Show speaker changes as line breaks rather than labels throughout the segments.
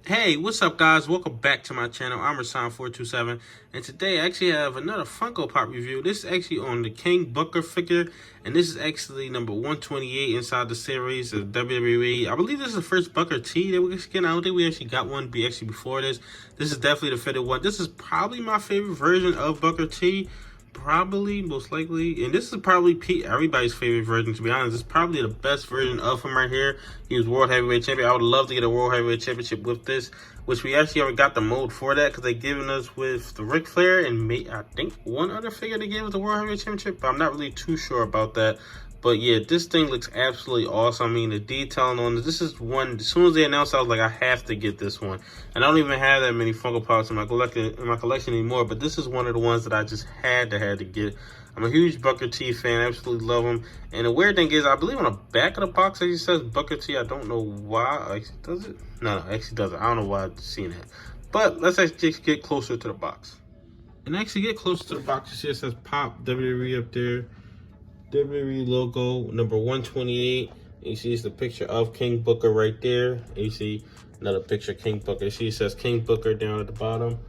Hey, what's up, guys? Welcome back to my channel. I'm Rasan427, and today I actually have another Funko Pop review. This is actually on the King Booker figure, and this is actually number 128 inside the series of WWE. I believe this is the first Booker T that we're getting. I don't think we actually got one before this. This is definitely the fitted one. This is probably my favorite version of Booker T. Probably, most likely, and this is probably everybody's favorite version, to be honest. It's probably the best version of him right here. He was World Heavyweight Champion. I would love to get a World Heavyweight Championship with this, which we actually already got the mold for that, because they given us with the Ric Flair and I think one other figure they gave us the World Heavyweight Championship, but I'm not really too sure about that. But yeah, this thing looks absolutely awesome. I mean, the detailing on this is one, as soon as they announced, I was like, I have to get this one. And I don't even have that many Funko Pops in my collection anymore, but this is one of the ones that I just had to get. I'm a huge Booker T fan, absolutely love him. And the weird thing is, I believe on the back of the box, it says Booker T. I don't know why. Actually, does it? No, actually doesn't. I don't know why I've seen that. But let's actually get closer to the box. And actually get closer to the box, you see it says Pop WWE up there. WWE logo, number 128. You see it's the picture of King Booker right there. And you see another picture of King Booker. You see it says King Booker down at the bottom.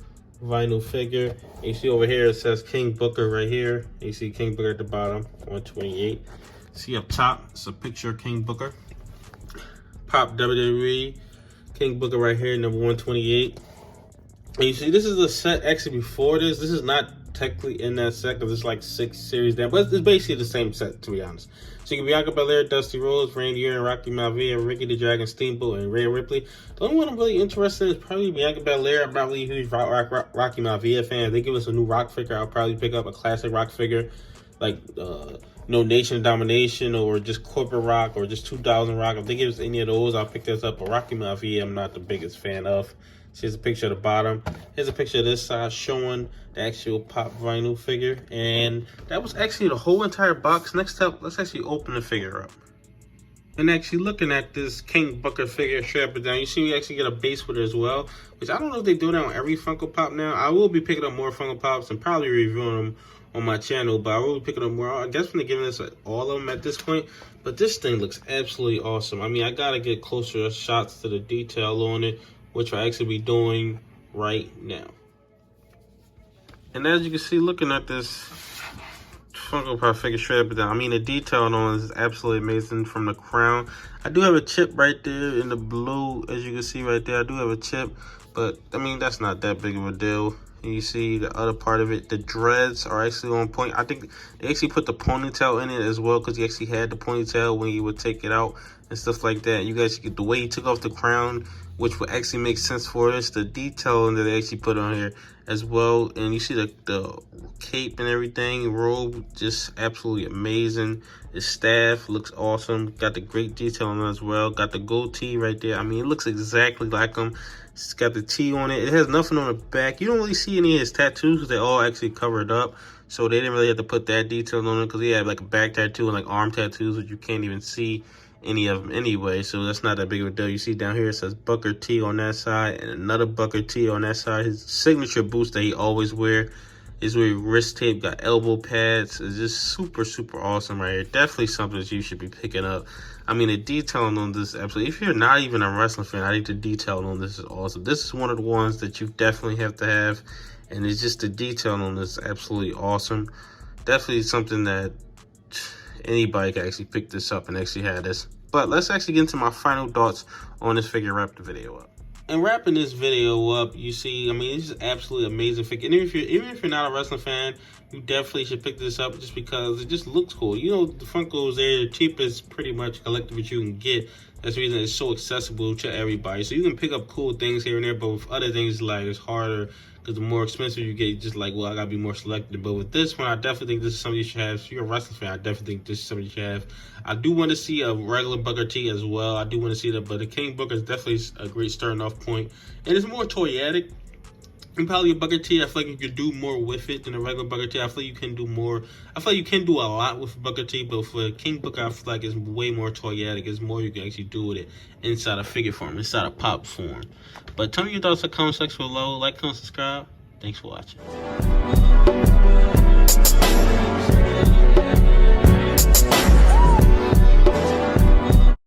Vinyl figure. And you see over here it says King Booker right here. And you see King Booker at the bottom, 128. See up top, it's a picture of King Booker. Pop WWE. King Booker right here, number 128. And you see this is the set actually before this. This is not technically in that set because it's like 6 series down, but it's basically the same set, to be honest. So you can Bianca Belair, Dusty Rhodes, Randy Orton, Rocky Maivia, Ricky the Dragon Steamboat, and Rhea Ripley. The only one I'm really interested in is probably Bianca Belair. I'm not really a huge Rocky Maivia fan. If they give us a new Rock figure, I'll probably pick up a classic Rock figure, like No Nation Domination, or just Corporate Rock, or just 2000 Rock. If they give us any of those, I'll pick this up. But Rocky Maivia, I'm not the biggest fan of. So here's a picture of the bottom. Here's a picture of this side showing the actual Pop vinyl figure. And that was actually the whole entire box. Next up, let's actually open the figure up. And actually looking at this King Booker figure straight up and down, you see we actually get a base with it as well, which I don't know if they do that on every Funko Pop now. I will be picking up more Funko Pops and probably reviewing them on my channel, but I will be picking up more. I guess when they're giving us all of them at this point. But this thing looks absolutely awesome. I mean, I gotta get closer shots to the detail on it, which I'll actually be doing right now. And as you can see, looking at this Funko Pop figure straight up and down, I mean, the detail on it is absolutely amazing from the crown. I do have a chip right there in the blue, as you can see right there. I do have a chip, but I mean, that's not that big of a deal. And you see the other part of it, the dreads are actually on point. I think they actually put the ponytail in it as well, because he actually had the ponytail when you would take it out and stuff like that. You guys get the way he took off the crown, which would actually make sense for this. The detailing that they actually put on here as well. And you see the cape and everything, robe, just absolutely amazing. His staff looks awesome. Got the great detail on it as well. Got the gold tee right there. I mean, it looks exactly like him. It's got the T on it. It has nothing on the back. You don't really see any of his tattoos because they're all actually covered up. So they didn't really have to put that detail on it, because he had like a back tattoo and like arm tattoos, which you can't even see any of them anyway. So that's not that big of a deal. You see down here it says Booker T on that side and another Booker T on that side. His signature boots that he always wear is with wrist tape, got elbow pads. It's just super, super awesome right here. Definitely something that you should be picking up. I mean, the detailing on this, absolutely. If you're not even a wrestling fan, I think the detailing on this is awesome. This is one of the ones that you definitely have to have. And it's just the detailing on this is absolutely awesome. Definitely something that anybody can actually pick this up and actually have this. But let's actually get into my final thoughts on this figure, wrap the video up. And wrapping this video up, you see, I mean, it's just absolutely amazing figure. And even if you're not a wrestling fan, you definitely should pick this up just because it just looks cool. You know, the Funkos, they're the cheapest pretty much collectibles you can get. That's the reason it's so accessible to everybody. So you can pick up cool things here and there, but with other things, like, it's harder, because the more expensive you get, you're just like, well, I gotta be more selective. But with this one, I definitely think this is something you should have. If you're a wrestling fan, I definitely think this is something you should have. I do want to see a regular Booker T as well. I do want to see that, but the King Booker is definitely a great starting off point. And it's more toyetic. And probably a Booker T, I feel like you could do more with it than a regular Booker T. I feel like you can do more. I feel like you can do a lot with Booker T, but for King Booker, I feel like it's way more toyetic. It's more you can actually do with it inside a figure form, inside a pop form. But tell me your thoughts in the comment section below. Like, comment, subscribe. Thanks for watching.